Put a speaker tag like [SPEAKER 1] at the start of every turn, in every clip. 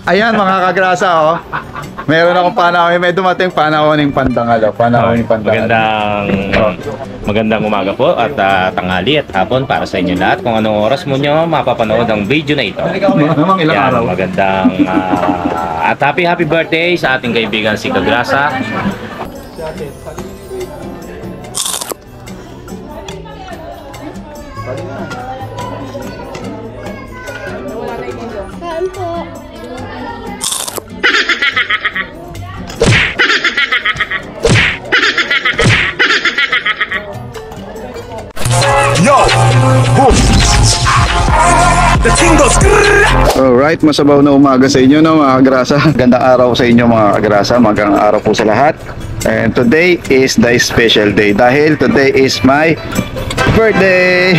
[SPEAKER 1] Ayan mga kagrasa, oh. Meron akong panahon, may dumating panahoning pandangal, oh. Panahoning pandangal.
[SPEAKER 2] Magandang umaga po at tanghali at hapon para sa inyo lahat. Kung anong oras mo nyo mapapanood ang video na ito.
[SPEAKER 1] Namang ilang
[SPEAKER 2] Yan,
[SPEAKER 1] araw.
[SPEAKER 2] magandang at happy birthday sa ating kaibigan si Kagrasa.
[SPEAKER 3] Saan po?
[SPEAKER 4] Yo! Boom! The king goes.
[SPEAKER 1] Alright, masabaw na umaga sa inyo, no, mga kagrasa. Gandang araw sa inyo, mga kagrasa. Magandang araw po sa lahat. And today is the special day dahil today is my birthday.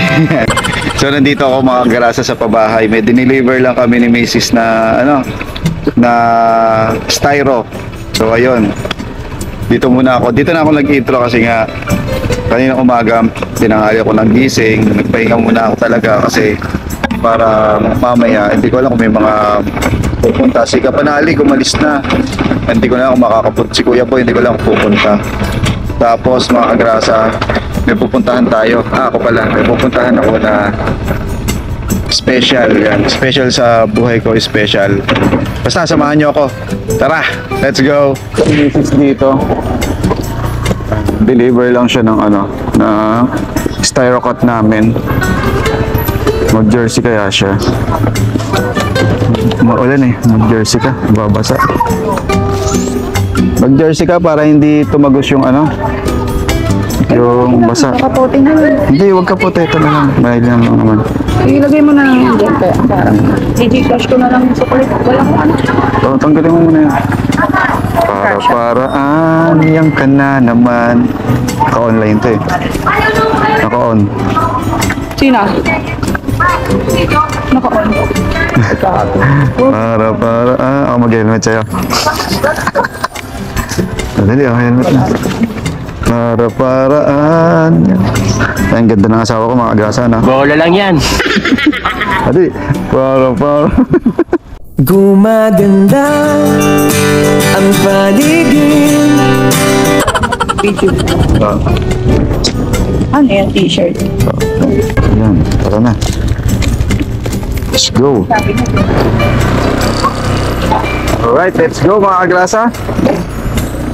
[SPEAKER 1] So nandito ako, mga kagrasa, sa pabahay. May dineliver lang kami ni Mrs. na na styro. So ayun. Dito na ako nag-intro kasi nga kanina umaga tinanghali ako ng gising. Nagpahinga muna ako talaga kasi para mamaya, hindi ko alam kung may mga pupunta. Si Kapanalig umalis na, hindi ko na ako makakapunta. Si Kuya po hindi ko lang pupunta. Tapos mga kagrasa, may pupuntahan tayo. Ako pala, may pupuntahan ako na special. Yan, special sa buhay ko, special. Basta samahan nyo ako. Tara, let's go. Misis dito, deliver lang siya ng na styro cut namin. Mag-jersey kaya siya. Maulan eh. Mag-jersey ka. Babasa. Mag-jersey ka para hindi tumagos yung yung basa.
[SPEAKER 3] Nakaputi na yun.
[SPEAKER 1] Hindi, wag ka puti. Ito na lang. Mahal lang naman.
[SPEAKER 3] Ilagay mo na lang dyan. I-Gcash ko na lang sa kulit. Wala ko
[SPEAKER 1] So, tanggalin mo muna yan. Para-paraan yang ka na naman. Naka-online to eh. Naka-on.
[SPEAKER 3] Sino? Naka-on.
[SPEAKER 1] Para-paraan. Ako mag-helmet sa'yo. Dali, ako helmet na. Para-paraan. Ang ganda ng asawa ko, mga kagrasa, na.
[SPEAKER 2] Bola lang yan.
[SPEAKER 1] Dali. Para-paraan.
[SPEAKER 5] Gumaganda ang paligid.
[SPEAKER 3] Video. Ano yan? T-shirt.
[SPEAKER 1] Ayan, tara na. Let's go. Alright, let's go mga kagrasa.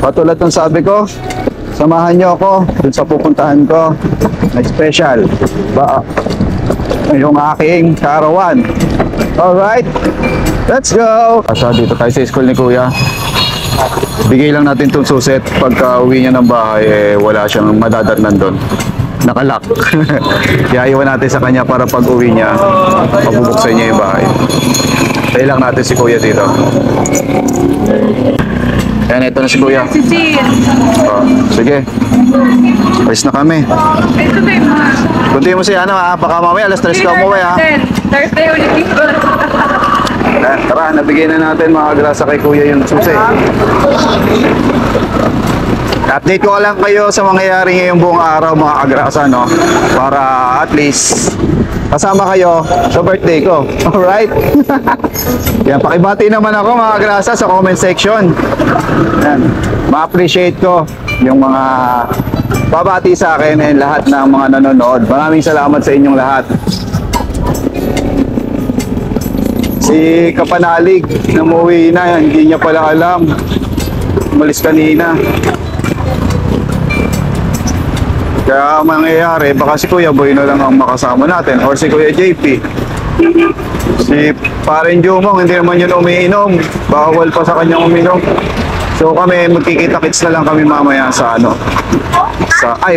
[SPEAKER 1] Patulad ng sabi ko, samahan nyo ako dun sa pupuntahan ko na special. Yung aking karawan. Alright, let's go. Asa dito tayo sa school ni Kuya. Bigay lang natin itong suset. Pagka uwi niya ng bahay, wala siyang madadatnan doon. Nakalock. Kaya iwan natin sa kanya para pag uwi niya, mabubuksan niya yung bahay. Tayo lang natin si Kuya dito. Ayan, ito na si Kuya. Sige. Alis na kami.
[SPEAKER 3] Ito ba yung mga?
[SPEAKER 1] Kunti mo si baka mamaya alas 3 ka umuwi ha.
[SPEAKER 3] Thursday ulit dito.
[SPEAKER 1] Tara, nabigay na natin mga kagrasa kay Kuya yung susi. Update ko lang kayo sa mangyayari ngayong buong araw mga kagrasa, no? Para at least kasama kayo sa birthday ko. Alright? Yan, pakibati naman ako mga kagrasa sa comment section. Yan, ma-appreciate ko yung mga babati sa akin and lahat ng mga nanonood. Maraming salamat sa inyong lahat. Si Kapanalig, namuwi na, hindi niya pala alam. Umalis kanina. Kaya ang mangyayari, baka si Kuya Boy na lang ang makasama natin or si Kuya JP. Si Parin Jumong, hindi naman yun umiinom. Bawal pa sa kanyang uminom. So kami, magkikita-kits na lang kami mamaya sa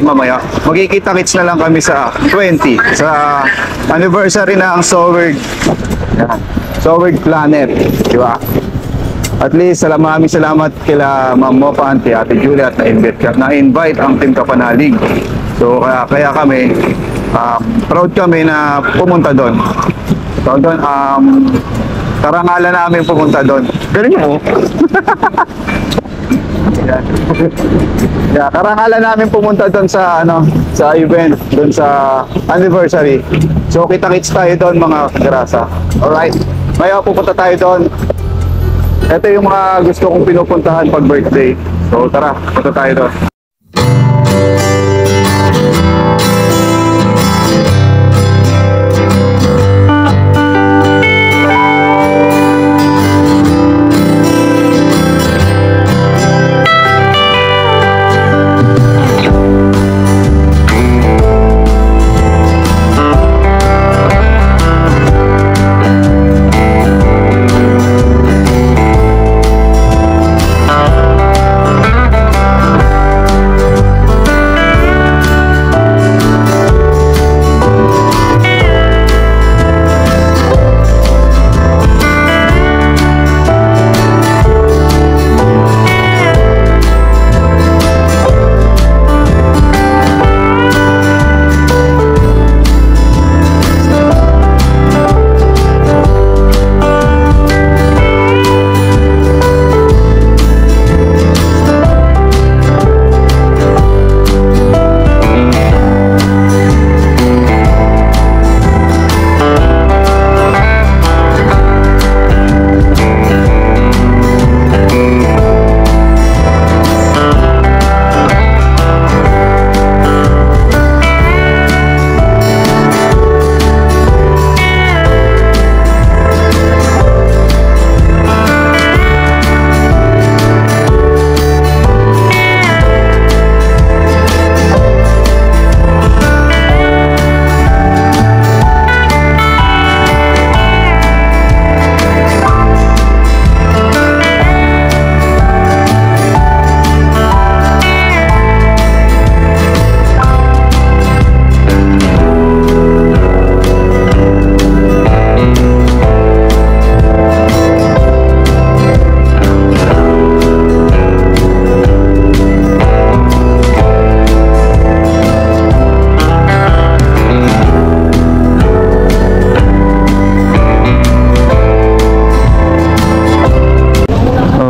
[SPEAKER 1] mamaya. Magkikita-kits na lang kami sa 20. Sa anniversary na ang Soward. Yan. Soward Planet, di ba? At least, maraming salamat kila Ma'am Mopa, Auntie, Ate Julia at na-invite ang Team Kapanalig. So, kaya kami, proud kami na pumunta doon. So, doon, karangalan namin pumunta doon. Galing mo? Yeah, karangalan namin pumunta doon sa sa event, doon sa anniversary. So kita-kits tayo doon mga kagrasa. Alright. Ngayon pupunta tayo doon. Ito yung mga gusto kong pinupuntahan pag birthday. So tara, punta tayo doon.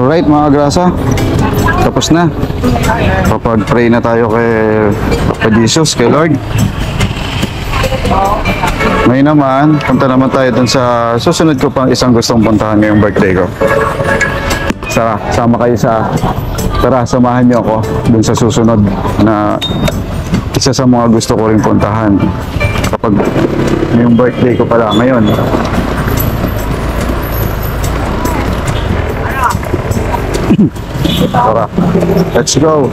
[SPEAKER 1] Alright mga grasa, tapos na. Kapag-pray na tayo kay Papa Jesus, kay Lord. Ngayon naman, punta naman tayo dun sa susunod ko pang isang gustong puntahan ngayong birthday ko. Sama kayo sa, tara, samahan niyo ako dun sa susunod na isa sa mga gusto ko rin puntahan kapag ngayong birthday ko pala ngayon. Tara, let's go.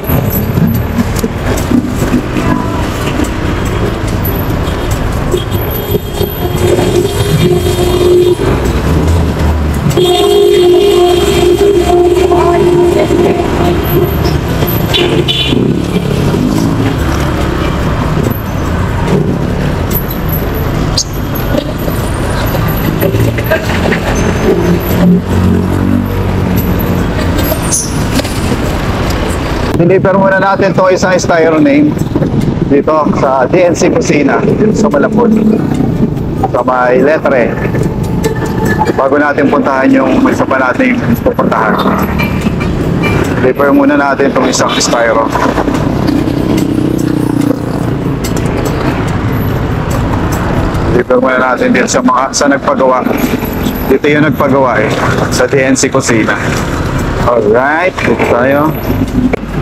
[SPEAKER 1] Deliver muna natin itong isang styrofoam dito sa DNC Kusina dito sa Malapon sa may Letre bago natin puntahan yung isa pa natin pupuntahan. Deliver muna natin itong isang styro. Deliver muna natin dito sa nagpagawa. Dito yung nagpagawa sa DNC Kusina. Alright, dito tayo.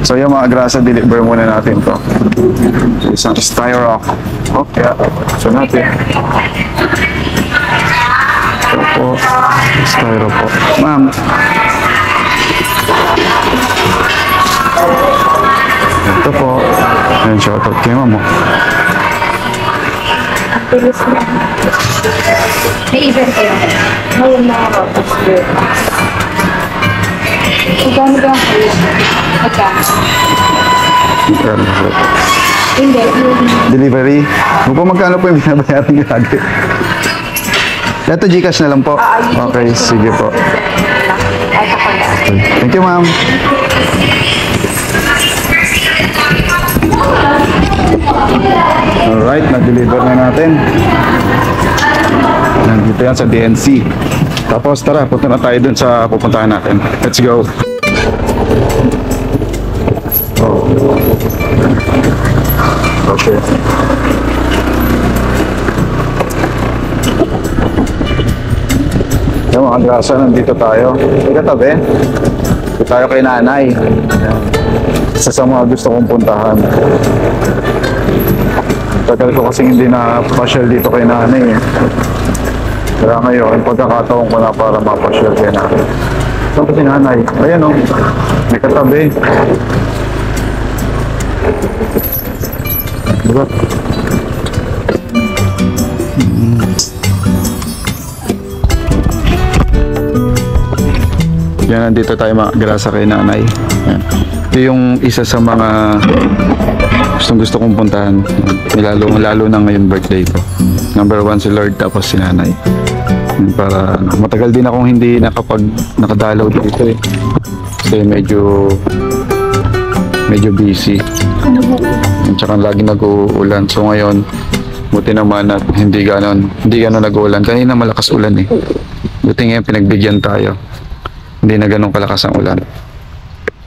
[SPEAKER 1] So yung mga grasa, deliver muna natin to. Isang styro. Okay, so natin. Ito po, styro po. Ma'am. Ito po. Ayan, shoutout kay ma'am.
[SPEAKER 3] May event kayo. Ngayon na ako. Magkano ba ang kayo? Magkano? Hindi.
[SPEAKER 1] Delivery? Magkano po yung binabayaran nyo lagi? Ito Gcash na lang po? Okay, sige po. Okay. Thank you ma'am. Alright, na-deliver na natin. Nandito yan sa DNC. Tapos tara, punta na tayo dun sa pupuntahan natin. Let's go. Okay. Yung mga mga grasa, nandito tayo. May katabi. Dito tayo kay nanay. Ayan. Isa sa mga gusto kong puntahan. Tagal ko kasi hindi na pasyal dito kay nanay. Kaya ngayon, pagkakataon ko na para mapasyal kay nanay. Saan ba si nanay? Ayan o. May katabi. Diba? Yan, nandito tayo mga grasa kay nanay. Yan. Ito yung isa sa mga gusto kong puntahan. Lalo na ngayon birthday ko. Number 1 si Lord, tapos si nanay. Yan, para matagal din akong hindi nakadalaw dito eh. Kasi medyo busy. At saka lagi nag-uulan. So ngayon, buti naman at hindi ganon nag-uulan. Kanina malakas ulan eh. Buti ngayon pinagbigyan tayo. Hindi na ganun kalakas ang ulan.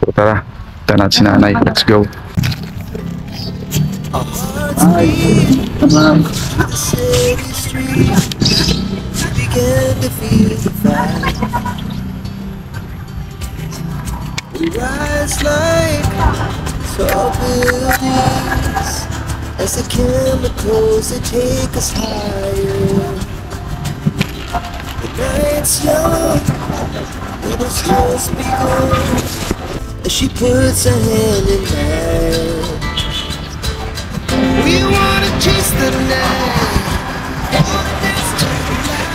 [SPEAKER 1] So tara, ito natin si nanay. Let's go. Ay, tamam.
[SPEAKER 5] We rise like tall buildings as the chemicals that take us higher. The night's young, and it's just begun as she puts her hand in mine. We wanna chase the night, walk this to the light,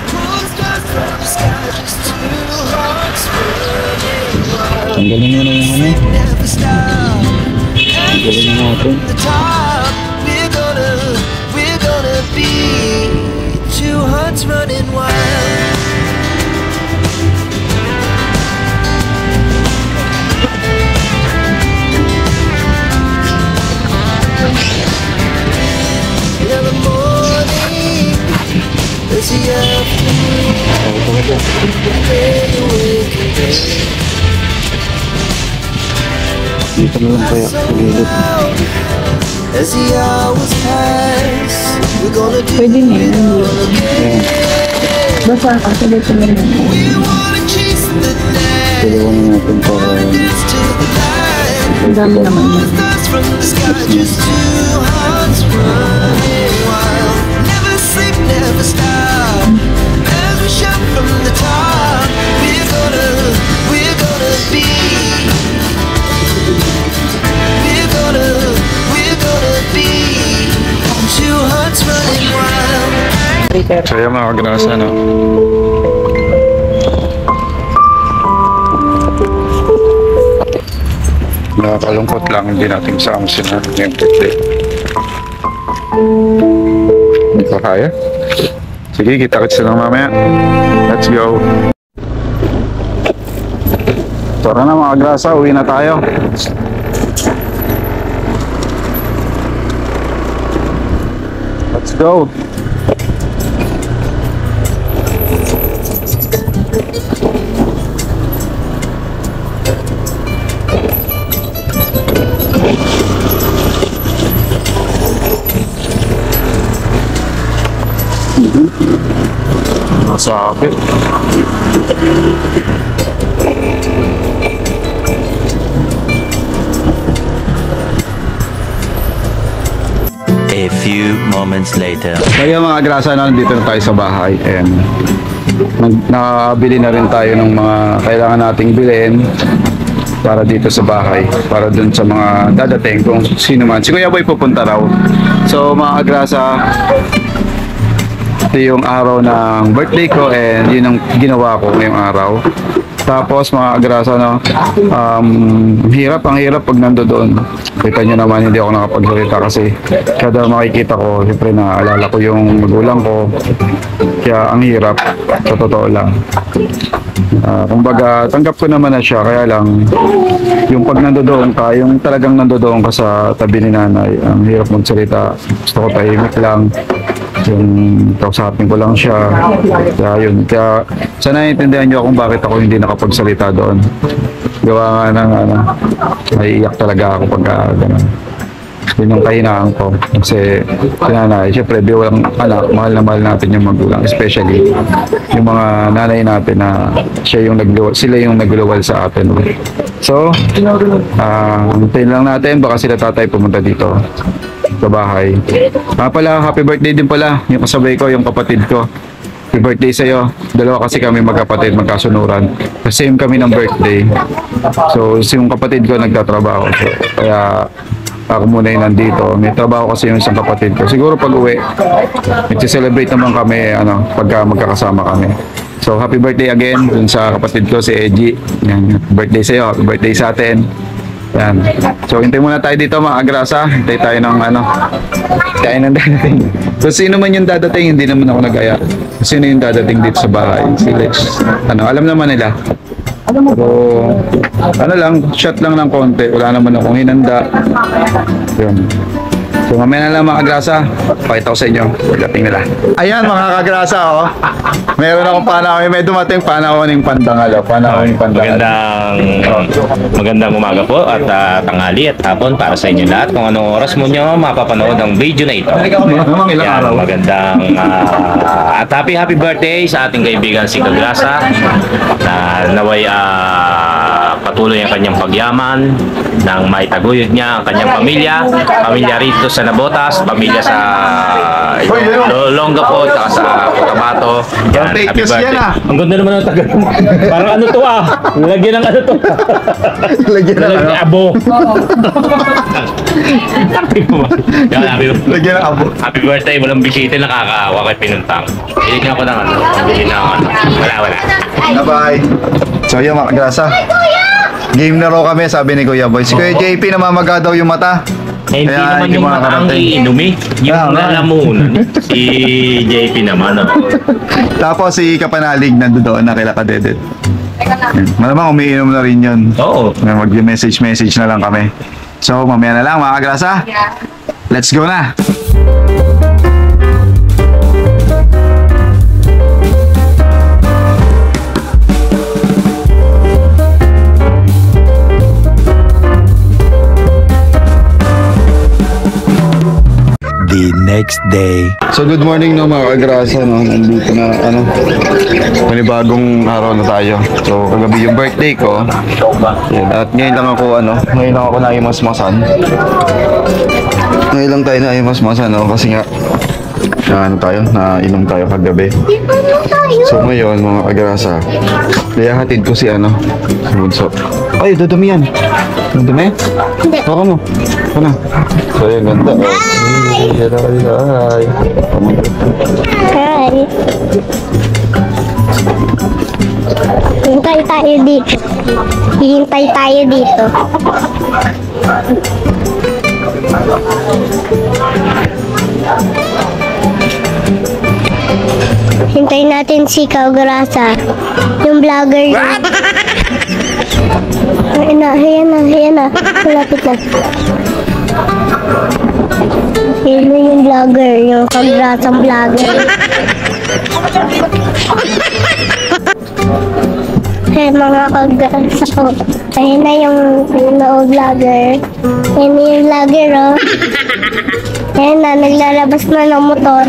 [SPEAKER 5] pull stars from the sky, just two hearts running wild.
[SPEAKER 1] Tanggalin mo na yung ano.
[SPEAKER 5] Never stop.
[SPEAKER 1] Tanggalin na natin.
[SPEAKER 5] The top, we're gonna be two hearts running wild. In the morning, there's the afternoon, lay awake in bed.
[SPEAKER 1] Dito na lang kaya. Sa gilid.
[SPEAKER 5] As the hours pass, we're gonna do
[SPEAKER 3] Pwede na
[SPEAKER 5] it
[SPEAKER 3] yun.
[SPEAKER 5] all again.
[SPEAKER 3] Basta kasi dito na lang.
[SPEAKER 5] We wanna chase the night,
[SPEAKER 1] Dalawa na natin para
[SPEAKER 5] dance to the light.
[SPEAKER 3] Ang dami naman yun.
[SPEAKER 5] Stars from the sky, just two hearts running wild. Never sleep, never stop. As we shout from the top, we're gonna be. We're gonna be two hearts running wild.
[SPEAKER 1] So yung mga grasa, no? Nakakalungkot lang, hindi natin kasama si nanay yung birthday. Hindi ko kaya. Sige, kita-kits na lang mamaya. Let's go. Tara na mga grasa, uwi na tayo. Let's go. Masabi.
[SPEAKER 6] A few moments later.
[SPEAKER 1] Kaya mga grasa, nandito na tayo sa bahay and nakabili na rin tayo ng mga kailangan nating bilhin para dito sa bahay, para dun sa mga dadating kung sino man. Si Kuya Boy pupunta raw. So mga grasa, ito yung araw ng birthday ko and yun ang ginawa ko ngayong araw. Tapos mga agrasa, no, ang hirap pag nandoon. Kita nyo naman, hindi ako nakapagsalita kasi kada makikita ko, siyempre naalala ko yung magulang ko. Kaya ang hirap, sa totoo lang. Kumbaga, tanggap ko naman na siya, kaya lang yung pag nandoon ka, yung talagang nandoon ka sa tabi ni nanay, ang hirap magsalita. Gusto ko tahimik lang. Yung kausapin ko lang siya. Kaya yun. Kaya sana naiintindihan nyo kung bakit ako hindi nakapagsalita doon. Gawa nga ng naiiyak talaga ako pagka gano'n. Yun yung kahinaan ko. Kasi, sinanay, syempre, di walang anak, mahal na mahal natin yung magulang. Especially, yung mga nanay natin na sila yung nagluwal sa atin. So, antayin lang natin, baka sila tatay pumunta dito sa bahay. Pala, happy birthday din pala, yung kasabay ko, yung kapatid ko. Happy birthday sa'yo. Dalawa kasi kami magkapatid, magkasunuran. Same kami ng birthday. So, yung kapatid ko nagtatrabaho. So, kaya, ako muna yung nandito. May trabaho kasi yung isang kapatid ko. Siguro pag uwi, nag-celebrate naman kami, pagka magkakasama kami. So, happy birthday again dun sa kapatid ko, si Eji. Yan, birthday sa'yo, happy birthday sa atin. Yan. So, hintay muna tayo dito mga agrasa. Hintay tayo ng kain ng dadating. So, sino man yung dadating, hindi naman ako nag-aya. Sino yung dadating dito sa bahay? Si Lex. Alam naman nila. Pero, shot lang ng konti. Wala naman akong hinanda. Yun. So, mamaya na lang mga kagrasa. Pakita ko sa inyo. Pagdating nila. Ayan mga kagrasa, oh. Meron akong panahon. May dumating panahoning pandangal.
[SPEAKER 2] Magandang umaga po at tanghali at hapon para sa inyo lahat. Kung anong oras mo nyo mapapanood ang video na ito. Yan, magandang at happy birthday sa ating kaibigan si Kagrasa na naway patuloy ang kanyang pagyaman nang maitaguyod niya ang kanyang pamilya rito sa Nabotas, pamilya sa Lolonga po, at sa Cotabato. Yan, happy birthday. Ang ganda naman ng tagal. Parang lagyan ng lagyan ng abo.
[SPEAKER 1] Lagyan ng abo.
[SPEAKER 2] Happy birthday, walang bisita, nakakaawa kay Pinuntang. Hilig niya ako ng wala.
[SPEAKER 1] Bye-bye. So yun mga kagrasa. Game na raw kami, sabi ni Kuya Boy. Si Kuya JP namamaga daw yung mata.
[SPEAKER 2] Hindi naman yung mata ang iinumi. Yung lalamunan. Si JP naman.
[SPEAKER 1] Tapos si Kapanalig nandoon na kila Kadedet. Malamang umiinom na rin yun.
[SPEAKER 2] Oo.
[SPEAKER 1] Mag-message na lang kami. So mamaya na lang mga kagrasa. Let's go na!
[SPEAKER 6] The next day.
[SPEAKER 1] So good morning no mga kagrasa, no. Nandito na panibagong araw na tayo. So kagabi yung birthday ko. Yan. At ngayon lang ako naimasmasan. Ngayon lang tayo naimasmasan, no, kasi nga nainom tayo kagabi. So ngayon mga kagrasa, hatid ko si si Bunso. Ay, dudumi yan. Dudumi? Hindi. Baka mo. Ano? So yan, ganda. Hi! Hi!
[SPEAKER 7] Hi! Hintay tayo dito. Hintay tayo dito. Hintayin natin si Kagrasa, yung vlogger yun. Ayan na. Malapit na. Yun yung vlogger, yung Kagrasang vlogger. Ayan mga Kagrasa ko. Ayan na yung vlogger. Ayan na yung vlogger, oh. Ayan na, naglalabas na ng motor.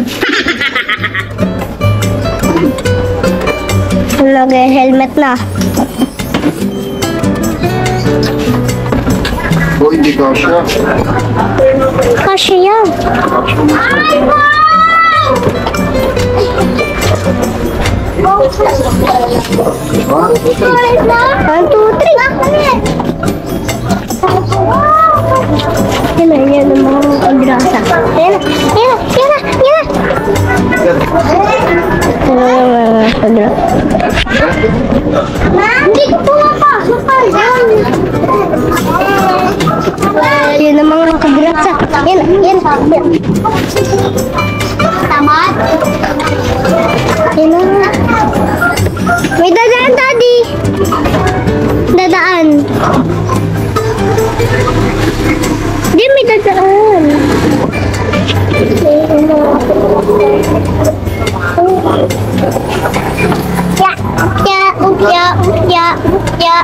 [SPEAKER 7] Nag-helmet na.
[SPEAKER 1] Hindi kasya.
[SPEAKER 7] Kasya yan. One, two, three. Yan ang mga kagrasa. Yan. Hindi ko pumapasok pa. Yan ang mga kagrasa. Yan. Tamat. Yan ang... May dadaan, Daddy. Dadaan. Hindi, may dadaan. Ya.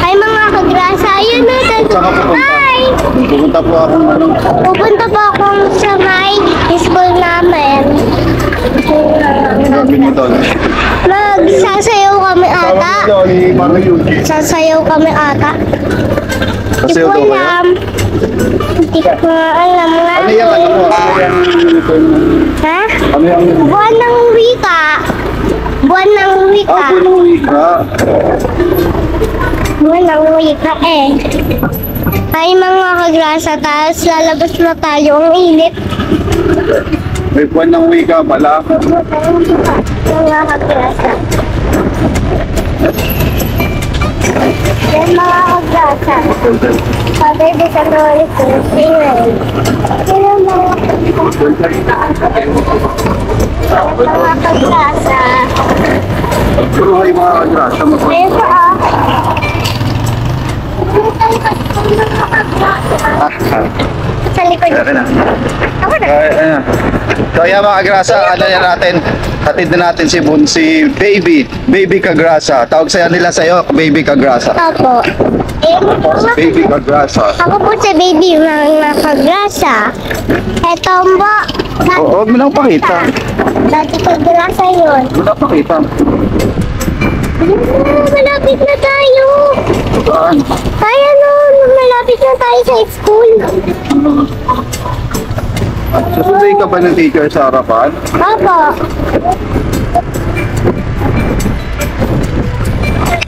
[SPEAKER 7] Ay mga kagrasa, ayun na. Ay!
[SPEAKER 1] Pupunta po ako
[SPEAKER 7] Pupunta po akong sa may school namin.
[SPEAKER 1] Sabi niyo doon.
[SPEAKER 7] Magsasayaw kami ata. Sasayaw kami ata. Hindi
[SPEAKER 1] Sasayaw
[SPEAKER 7] ko
[SPEAKER 1] daw kayo?
[SPEAKER 7] alam. Hindi ko alam nga.
[SPEAKER 1] Ano yan? Ano po?
[SPEAKER 7] Ha?
[SPEAKER 1] Ano yan?
[SPEAKER 7] Buwan ng wika. Buwan ng wika.
[SPEAKER 1] Punong wika.
[SPEAKER 7] Buwan ng wika eh. Ay mga kagrasa, tapos lalabas na tayo. Ang init.
[SPEAKER 1] May buwan ng wika pala.
[SPEAKER 7] Mga kagrasa. Yan mga kagrasa. Sabi di sa Lord ko, singin. Yan ang mga kagrasa.
[SPEAKER 1] Puro kayo mga kagrasa.
[SPEAKER 7] Ayun po ah. Sa likod. Ako na.
[SPEAKER 1] Ayan. So yan mga kagrasa, ano yan natin? Hatid na natin si Baby Kagrasa. Tawag sa'yo nila sa'yo, Baby Kagrasa.
[SPEAKER 7] Opo.
[SPEAKER 1] Baby Kagrasa.
[SPEAKER 7] Ako po si baby mga kagrasa. Eto mo.
[SPEAKER 1] Oo, huwag mo lang pakita.
[SPEAKER 7] Dati kagrasa yun.
[SPEAKER 1] Huwag mo lang pakita.
[SPEAKER 7] Malapit na tayo.
[SPEAKER 1] Saan?
[SPEAKER 7] Kaya no, malapit na tayo sa school.
[SPEAKER 1] Susunday ka ba ng teacher sa harapan?
[SPEAKER 7] Opo.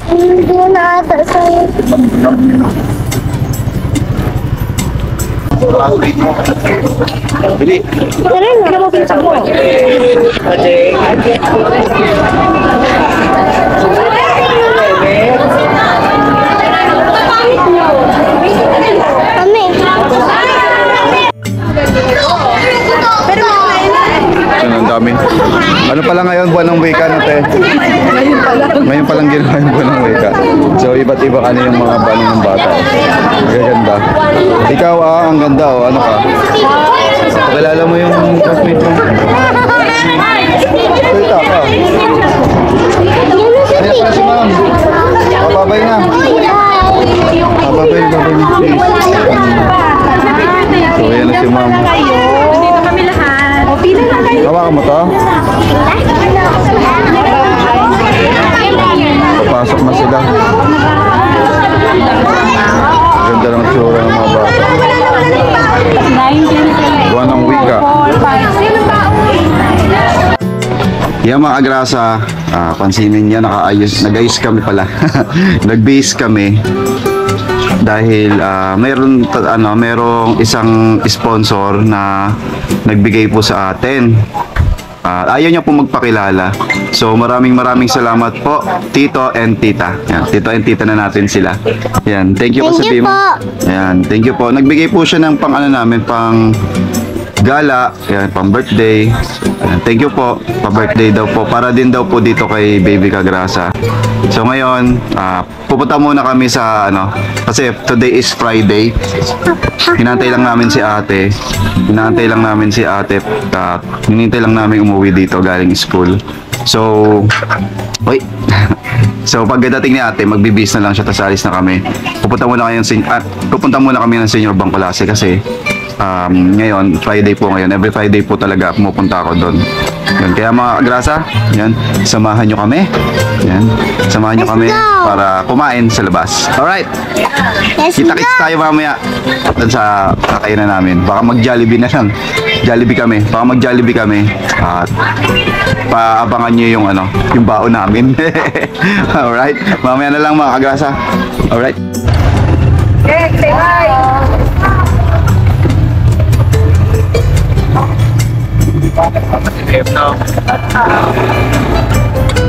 [SPEAKER 7] Hindi na ata sa'yo.
[SPEAKER 1] Bili.
[SPEAKER 7] Tara na. Mabisa mo. Kami.
[SPEAKER 1] Yan, ang dami. Ano pala ngayon, buwan ng wika natin? Ngayon palang ginawa yung buwan ng wika. So, iba't iba ano yung mga bano ng bata. Gaganda. Ikaw ang ganda ano ka? Pakilala mo yung classmate mo. Salita ka. Kaya pala si ma'am. Babay na. Babay na. So, ayan na si ma'am.
[SPEAKER 3] Dito kami lahat. O, pila lang kayo.
[SPEAKER 1] Hawakan mo to? Papasok na sila. Ganda ng tsura ng mga bata.
[SPEAKER 3] 19,
[SPEAKER 1] Buwan ng wika.
[SPEAKER 3] 4, 5, 6.
[SPEAKER 1] Yan mga agrasa, pansinin niya, nag-ayos kami pala. Nag-base kami. Dahil merong isang sponsor na nagbigay po sa atin. Ayaw niya po magpakilala. So maraming salamat po Tito and Tita. Yan, Tito and Tita na natin sila. Yan, thank you po sa
[SPEAKER 7] Thank you
[SPEAKER 1] Bimo.
[SPEAKER 7] po.
[SPEAKER 1] Yan, thank you po. Nagbigay po siya ng pang gala, yan, pang birthday. Yan, thank you po. Pa-birthday daw po. Para din daw po dito kay Baby Kagrasa. So ngayon, pupunta muna kami sa kasi today is Friday. Hinantay lang namin si ate. Hinantay lang namin umuwi dito galing school. So, wait. So pagdating ni ate, magbibis na lang siya, tas alis na kami. Pupunta muna kami ng senior Bangkulase kasi ngayon, Friday po ngayon. Every Friday po talaga pumupunta ako doon. Yan. Kaya mga agrasa, yan, samahan nyo kami. Yan, samahan nyo
[SPEAKER 7] Let's
[SPEAKER 1] kami
[SPEAKER 7] go!
[SPEAKER 1] para kumain sa labas. Alright,
[SPEAKER 7] Let's
[SPEAKER 1] kita-kits
[SPEAKER 7] go.
[SPEAKER 1] tayo mamaya doon sa kakainan namin. Baka mag-Jollibee na lang. Baka mag-Jollibee kami. At paabangan nyo yung yung baon namin. Alright, mamaya na lang mga agrasa. Alright.
[SPEAKER 3] Say hi.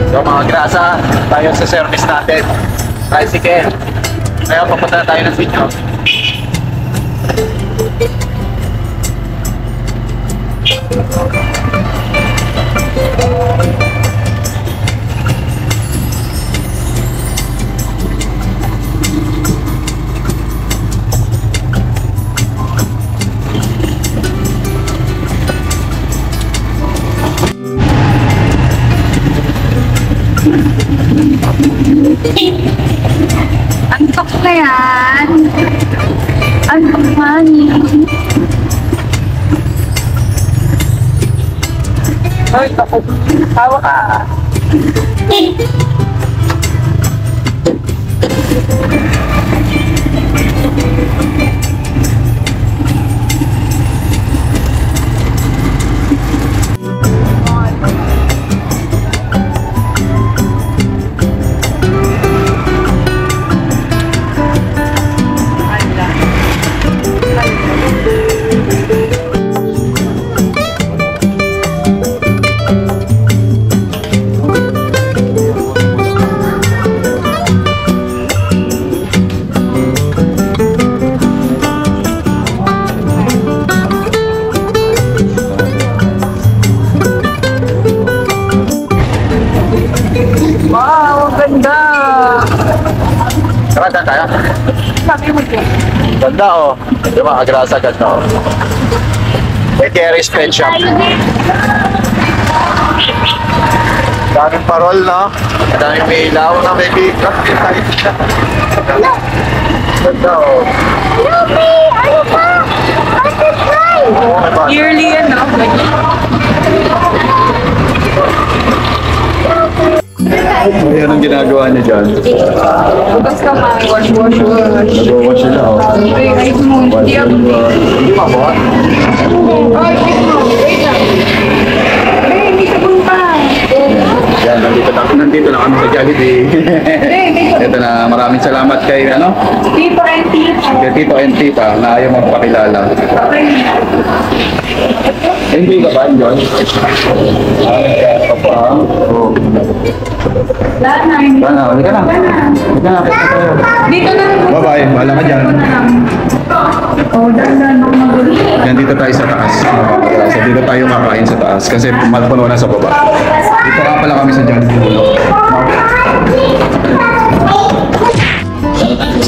[SPEAKER 1] So mga grasa, tayo sa service natin. Tricycle. Kaya papunta tayo ng sityo.
[SPEAKER 3] Antok na yan. Honey. Ay, ako. Tawa ka. Wow, ang ganda!
[SPEAKER 1] Tara, tayo.
[SPEAKER 3] Sabi mo dyan.
[SPEAKER 1] Ganda oh. Di ba, agrasa ganda oh. May Terry's Pet Shop. Daming parol, no? Daming may ilaw na may bigkas. Ganda oh.
[SPEAKER 7] Lupi! Ano pa? Butterfly!
[SPEAKER 1] Oo, may bata.
[SPEAKER 3] Yearly yan, no?
[SPEAKER 1] Yan ang ginagawa niya dyan.
[SPEAKER 3] Bukas ka ma, wash.
[SPEAKER 1] Nag-wash sila oh.
[SPEAKER 3] Okay, guys mo. Hindi ako.
[SPEAKER 1] Hindi pa ba?
[SPEAKER 3] Ay, wait mo. Wait lang. Ay, hindi sabon pa.
[SPEAKER 1] Yan, nandito na kami sa Jollibee. Ito na, maraming salamat kay
[SPEAKER 3] Tito and tita.
[SPEAKER 1] kay Tito and Tita na ayaw magpakilala.
[SPEAKER 3] Okay.
[SPEAKER 1] Hindi ka ba, John? Oo.
[SPEAKER 3] Lahat na. Hindi.
[SPEAKER 1] Halika na. Halika na.
[SPEAKER 3] Dito na.
[SPEAKER 1] Bye-bye. Bahala ka dyan.
[SPEAKER 3] Oh, dahan ako magulo.
[SPEAKER 1] Yan, dito tayo sa taas. So, dito tayo kakain sa taas kasi malpuno na sa baba. Dito ka pala kami sa Jollibee.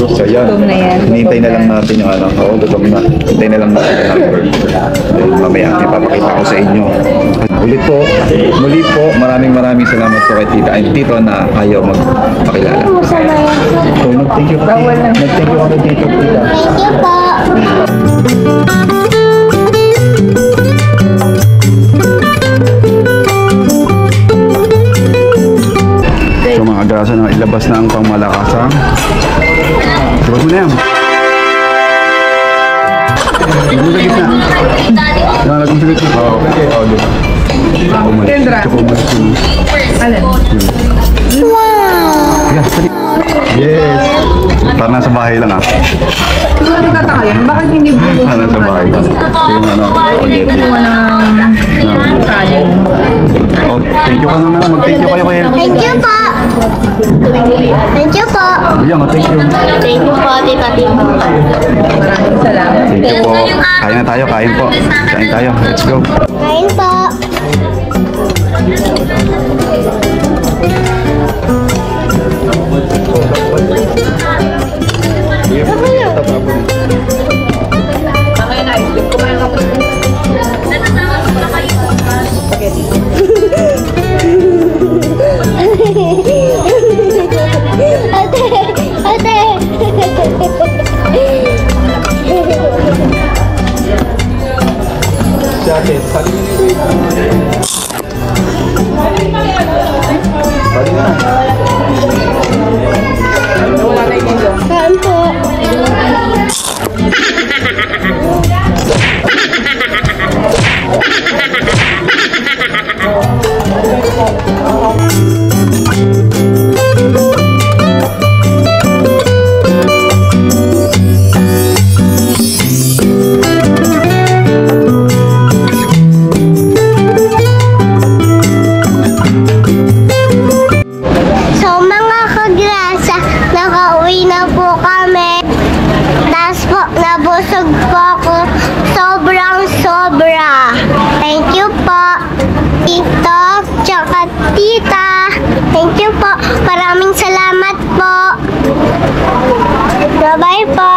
[SPEAKER 1] So yan, hinihintay na lang natin yung oo, gutom na. Hintay na lang natin yung number. Then mamaya, ipapakita ko sa inyo. Muli po, maraming salamat po kay Tita and Tito na ayaw magpakilala. So, nag-thank you po. Nag-thank you kay Tito, Tita.
[SPEAKER 7] Thank you po.
[SPEAKER 1] So mga grasa na ilabas na ang pangmalakasang. Labas mo na yan. Lagyan mo sa gitna. Yan, lagyan mo sa gitna. Oo, okay. Oo, di.
[SPEAKER 3] Kendra. Alin?
[SPEAKER 1] Yes, yes. Parang nasa bahay lang ah.
[SPEAKER 3] Siguro nagtataka yan. Bakit hindi bulo?
[SPEAKER 1] Parang nasa bahay lang. Yung spaghetti. Oh, thank you ka naman. Mag-thank you kayo kayo.
[SPEAKER 7] Thank you po. Thank you po.
[SPEAKER 1] Yan, thank you.
[SPEAKER 7] Thank you po, Tita Tito.
[SPEAKER 3] Maraming salamat.
[SPEAKER 1] Thank you po. Kain na tayo, kain po. Kain tayo. Let's go.
[SPEAKER 7] Kain po.
[SPEAKER 3] Okay na, isip. Kumain ka po.
[SPEAKER 7] Kain po. So mga kagrasa, nakauwi na po kami. Tapos po, nabusog po ako. Sobrang sobra. Thank you po, Tito, tsaka Tita. Thank you po. Maraming salamat po. Bye-bye po.